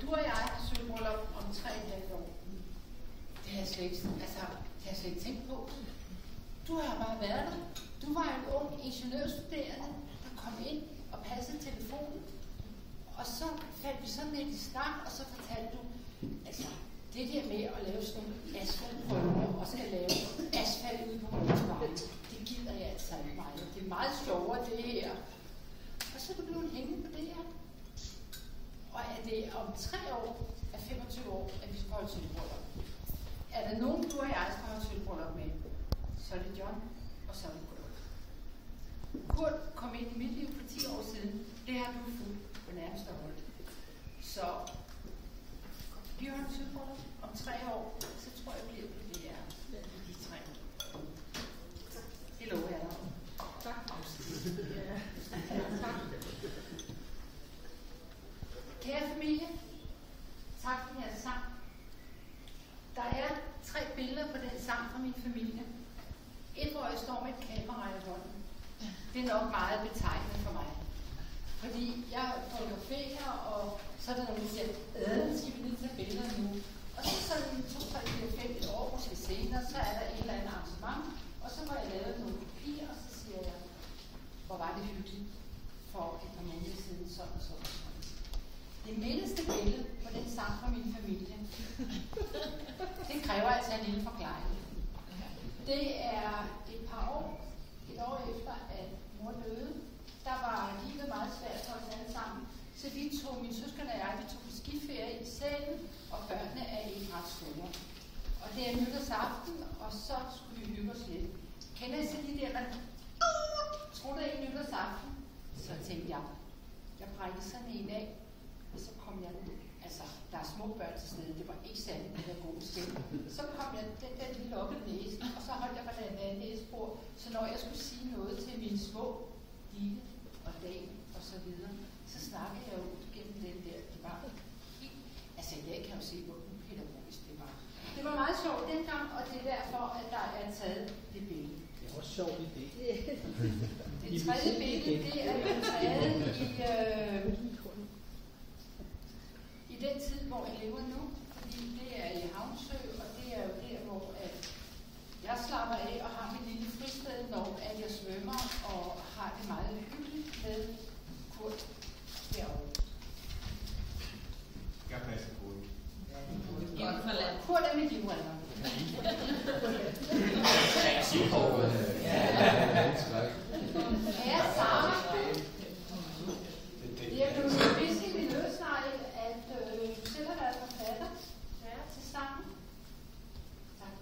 du og jeg har sølvbryllup om 3,5 år. Det har jeg slet ikke tænkt på. Du har bare været der. Du var en ung ingeniørstuderende, der kom ind og passede telefonen. Og så faldt vi sådan lidt i snak, og så fortalte du, altså det der med at lave sådan nogle asfaltprøver, og skal lave asfalt ude på motorvejen, det gider jeg altså ikke meget. Det er meget sjovere det her. Og så er du blevet hængende på det her. Og er det om 3 år, af 25 år, at vi skal holde sølvbryllup? Er der nogen, du og jeg skal holde sølvbryllup med, så er det John, og så er det Kurt. Kurt kom ind i mit liv for 10 år siden. Det har du fuldt på nærmeste hold. Så vi holder sølvbryllup om 3 år, så tror jeg bliver på det her i de 3 år. Det lover jeg dig. Tak. Tak. Kære familie, tak for jeres sang. Der er 3 billeder på den sang fra min familie. Et, hvor jeg står med et kamera i hånden. Det er nok meget betegnende for mig. Fordi jeg fotograferer, og så er der nogen, der siger, skal vi lige tage billeder nu? Og så sådan 2, 3, 4, 5 et år, måske senere, så er der et eller andet arrangement, og så får jeg lavet nogle kopier, og så siger jeg, hvor var det hyggeligt for et par måneder siden, sådan og sådan. Det mindste billede på den sang fra min familie, det kræver altså en lille forklaring. Det er et par år, et år efter, at mor døde. Der var livet meget svært for os alle sammen. Så min søskende og jeg, vi tog på skiferie i Sælen, og børnene er ikke ret store. Og det er nytårsaften, og så skulle vi hygge os lidt. Kender I så de der, man tror der i nytårsaften? Så tænkte jeg brækkede sådan en af, og så kom jeg, altså der er små børn til stede, det var ikke særlig pædagogisk. Så kom jeg den lille op i næsen, og så holdt jeg på den anden næsebord, så når jeg skulle sige noget til mine små, Ditte og Dan og så videre, så snakkede jeg jo gennem den der, det var helt, altså i dag kan jeg jo se, hvor upædagogisk det var. Det var meget sjovt dengang, og det er derfor, at der er taget det billede. Det er også sjovt i det. Det tredje billede, det er jo taget i den tid, hvor jeg lever nu, fordi det er i Havnsø, og det er jo der, hvor jeg slapper af og har mit lille fristed, når at jeg svømmer og har det meget hyggeligt med Kurt derovre. Jeg passer på det. Kurt er mit livredder. Kære Sara, det er blevet vist i min øsnegle, at du selv har været forfatter til sangen. Tak.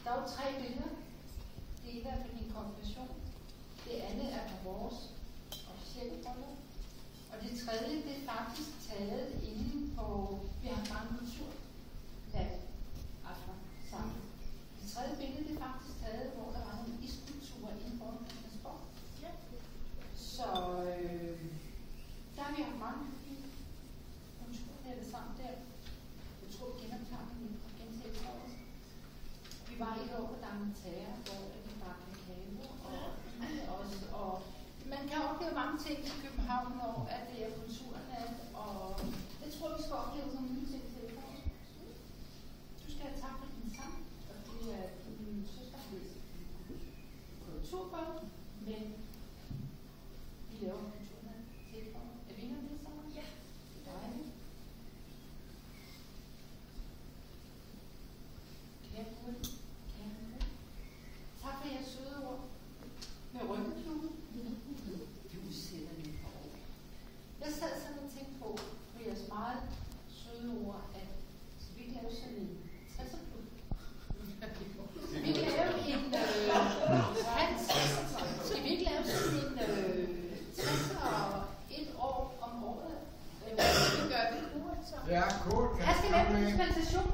Der er jo 3 billeder. Det ene er fra din konfirmation. Det andet er fra vores officielle bryllup. Og det tredje, det er faktisk taget inde på, vi har mange kulturland aften sammen. Det tredje billede, det er faktisk taget, hvor der var nogle iskulturer inde foran Christiansborg. Ja. Så der har vi haft mange kulturlande sammen der. Jeg tror, vi genoptager det lidt fra gensættelse. Vi var et år på Dammentager, hvor vi var kakao og man kan opleve mange ting i København, når at det er kulturnat, og jeg tror, vi skal opleve nogle nye ting til det. Du skal have tak for din sang, og det er din søster, der læser kulturbog, men vi laver kulturnat til for. Er vi enige om det sammen? Ja. Det er dejligt. Kære Gud, tak for jeres søde ord med ryggenklubben. Vi udsætter lidt for år. Jeg sad sådan og tænkte på jeres meget søde ord, at skal vi ikke lave sådan en 60'er-klub? Vi kan lave en skal vi ikke lave sådan en 60'er et år om året? Vi gør det nu, altså. Ja, cool. Jeg skal lave en dispensation.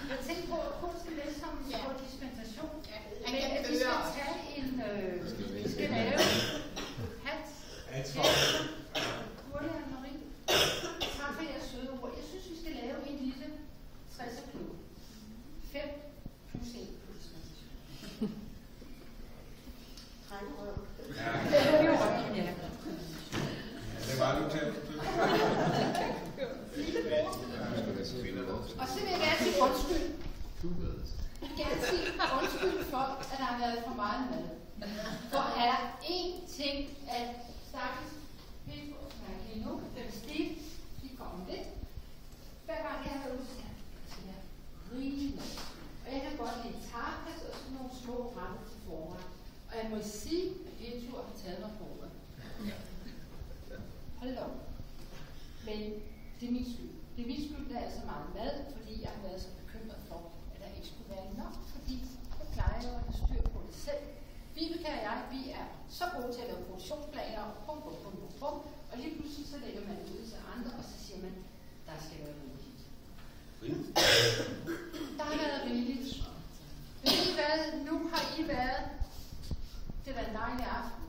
Jeg tænkte på, at Kurt skal læse om på dispensation. Men at vi skal tage en, vi skal lave Hans, Kurt og Marie. Tak for jeres søde ord. Jeg synes, vi skal lave en lille 60'er-klub. 5 plus 1 på dispensation. 30 år. Ja. tænkt, at stakkels Petro, som er her nu, den Steve, de kommer lidt. Hver gang jeg har ude, så skal jeg rigeligt. Og jeg kan godt lide tapas og sådan nogle små retter til forret. Og jeg må sige, at Petro har taget mig på ordet. Hold op. Men det er min skyld. Det er min skyld, der er så meget mad, fordi jeg har været så bekymret for, at der ikke skulle være nok, fordi jeg plejer jo at have styr på det selv. Vibeke og jeg, vi er så gode til at lave produktionsplaner, og og lige pludselig så lægger man ud til andre, og så siger man, der skal være rigeligt. Der har været rigeligt. Nu har I været, det var en dejlig aften.